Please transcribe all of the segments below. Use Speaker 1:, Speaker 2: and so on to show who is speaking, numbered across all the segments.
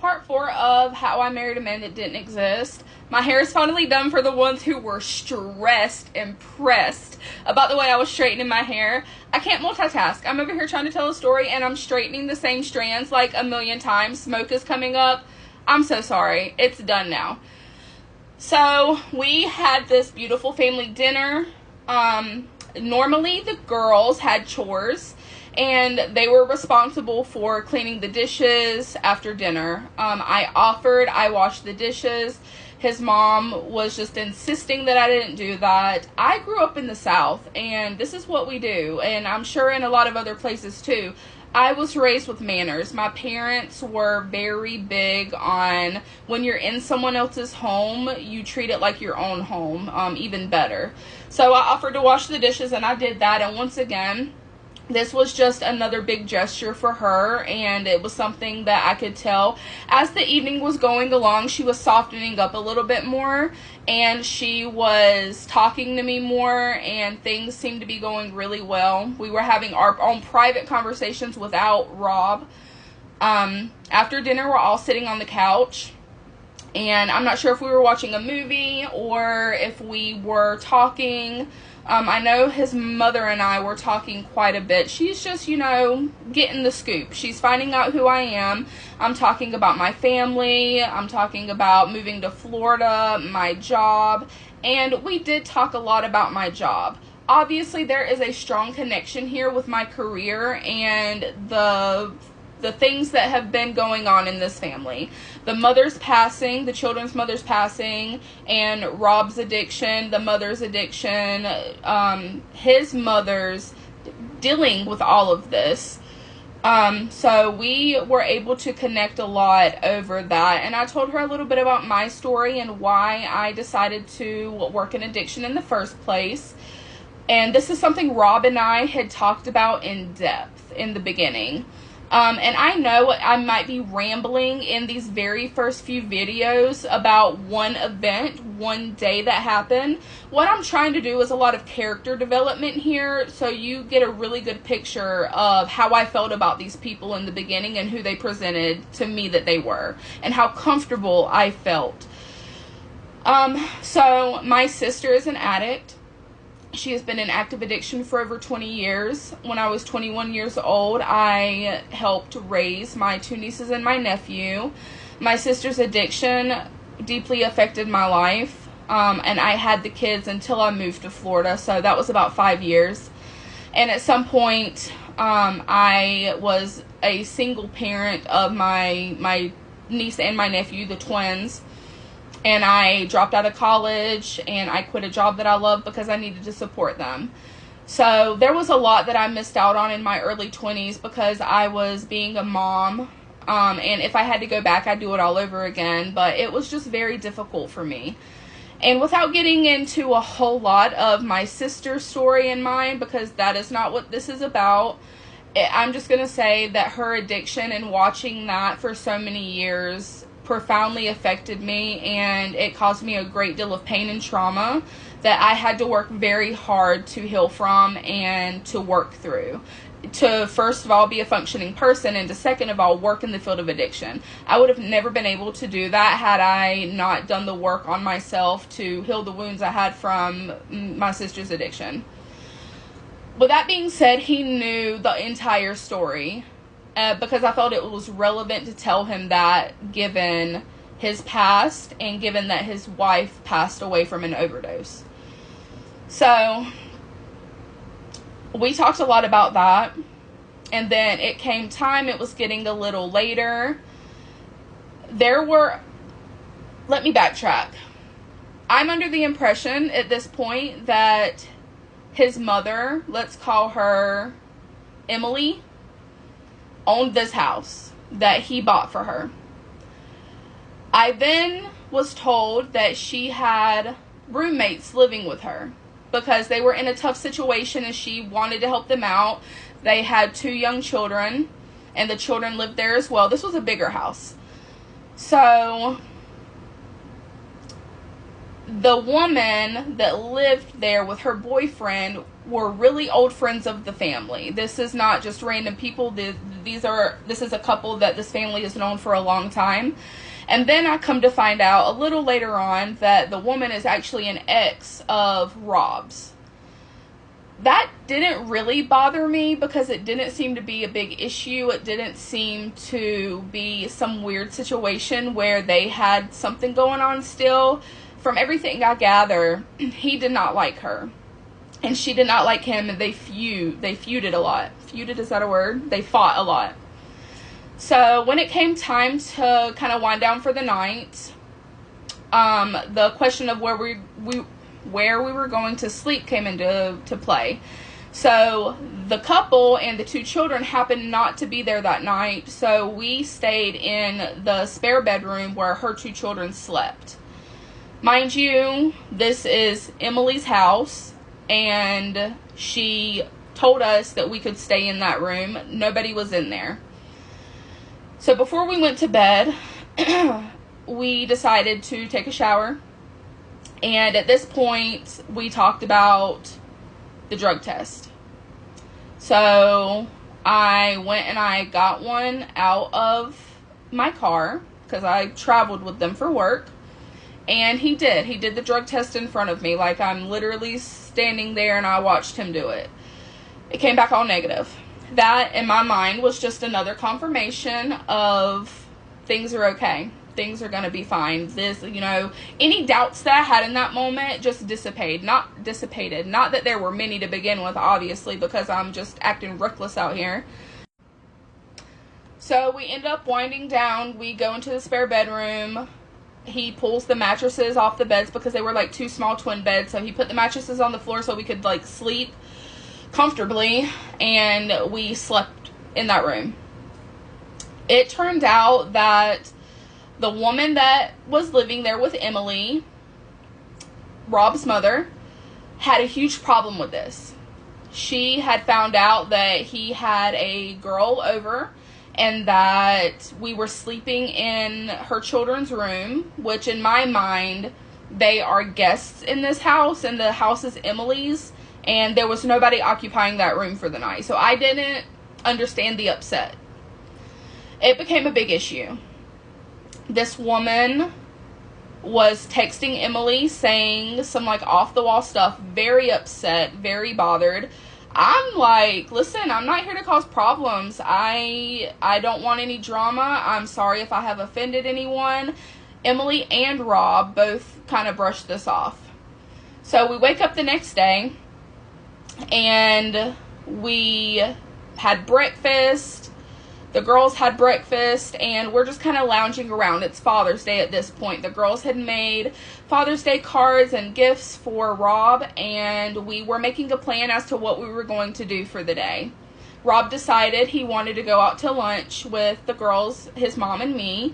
Speaker 1: part 4 of How I Married a Man That Didn't Exist. My hair is finally done for the ones who were stressed and pressed about the way I was straightening my hair. I can't multitask. I'm over here trying to tell a story and I'm straightening the same strands like a million times. Smoke is coming up. I'm so sorry. It's done now. So we had this beautiful family dinner. Normally the girls had chores and they were responsible for cleaning the dishes after dinner. I washed the dishes. His mom was just insisting that I didn't do that. I grew up in the South, and this is what we do, and I'm sure in a lot of other places too. I was raised with manners. My parents were very big on when you're in someone else's home, you treat it like your own home, even better. So I offered to wash the dishes, and I did that, and once again, this was just another big gesture for her, and it was something that I could tell as the evening was going along. She was softening up a little bit more, and she was talking to me more, and things seemed to be going really well. We were having our own private conversations without Rob. After dinner, we're all sitting on the couch, and I'm not sure if we were watching a movie or if we were talking. I know his mother and I were talking quite a bit. She's just, getting the scoop. She's finding out who I am. I'm talking about my family. I'm talking about moving to Florida, my job. And we did talk a lot about my job. Obviously, there is a strong connection here with my career and the things that have been going on in this family. The mother's passing, the children's mother's passing, and Rob's addiction, the mother's addiction, his mother's dealing with all of this. So we were able to connect a lot over that. And I told her a little bit about my story and why I decided to work in addiction in the first place. And this is something Rob and I had talked about in depth in the beginning. And I know I might be rambling in these very first few videos about one event, one day that happened. What I'm trying to do is a lot of character development here, so you get a really good picture of how I felt about these people in the beginning and who they presented to me that they were, and how comfortable I felt. So my sister is an addict. She has been in active addiction for over 20 years. When I was 21 years old, I helped raise my 2 nieces and my nephew. My sister's addiction deeply affected my life, and I had the kids until I moved to Florida, so that was about 5 years. And at some point, I was a single parent of my niece and my nephew, the twins. And I dropped out of college, and I quit a job that I loved because I needed to support them. So there was a lot that I missed out on in my early 20s because I was being a mom. And if I had to go back, I'd do it all over again. But it was just very difficult for me. And without getting into a whole lot of my sister's story and mine, because that is not what this is about, I'm just going to say that her addiction and watching that for so many years profoundly affected me, and it caused me a great deal of pain and trauma that I had to work very hard to heal from and to work through. To first of all be a functioning person, and to second of all work in the field of addiction. I would have never been able to do that had I not done the work on myself to heal the wounds I had from my sister's addiction. With that being said, he knew the entire story. Because I felt it was relevant to tell him that, given his past and given that his wife passed away from an overdose. So we talked a lot about that, and then it came time, it was getting a little later. Let me backtrack. I'm under the impression at this point that his mother, let's call her Emily, owned this house that he bought for her. I then was told that she had roommates living with her because they were in a tough situation and she wanted to help them out. They had 2 young children, and the children lived there as well. This was a bigger house. So The woman that lived there with her boyfriend were really old friends of the family. This is not just random people. This is a couple that this family has known for a long time. And then I come to find out a little later on that the woman is actually an ex of Rob's. That didn't really bother me because it didn't seem to be a big issue. It didn't seem to be some weird situation where they had something going on still. From everything I gather, he did not like her. And she did not like him, and they feuded a lot. Feuded, is that a word? They fought a lot. So when it came time to kind of wind down for the night, the question of where we were going to sleep came into play. So the couple and the 2 children happened not to be there that night, so we stayed in the spare bedroom where her 2 children slept. Mind you, this is Emily's house, and she told us that we could stay in that room. Nobody was in there. So before we went to bed, we decided to take a shower. And at this point, we talked about the drug test. So I went and I got one out of my car because I traveled with them for work. And he did the drug test in front of me. Like, I'm literally standing there and I watched him do it. It came back all negative. That, in my mind, was just another confirmation of things are okay. Things are going to be fine. This, any doubts that I had in that moment just dissipated. Not that there were many to begin with, obviously, because I'm just acting reckless out here. So we end up winding down. We go into the spare bedroom. He pulls the mattresses off the beds because they were like 2 small twin beds. So he put the mattresses on the floor so we could like sleep comfortably, and we slept in that room. It turned out that the woman that was living there with Emily, Rob's mother, had a huge problem with this. She had found out that he had a girl over and that we were sleeping in her children's room, which in my mind, they are guests in this house, and the house is Emily's, and there was nobody occupying that room for the night. So I didn't understand the upset. It became a big issue. This woman was texting Emily saying some like off the wall stuff, very upset, very bothered. I'm like, listen, I'm not here to cause problems. I don't want any drama. I'm sorry if I have offended anyone. Emily and Rob both kind of brushed this off. So we wake up the next day and we had breakfast. The girls had breakfast, and we're just kind of lounging around. It's Father's Day at this point. The girls had made Father's Day cards and gifts for Rob, and we were making a plan as to what we were going to do for the day. Rob decided he wanted to go out to lunch with the girls, his mom and me,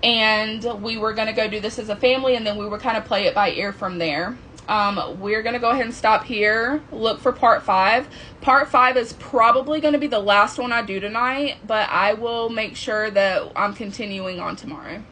Speaker 1: and we were going to go do this as a family, and then we would kind of play it by ear from there. We're going to go ahead and stop here, look for part 5. Part 5 is probably going to be the last one I do tonight, but I will make sure that I'm continuing on tomorrow.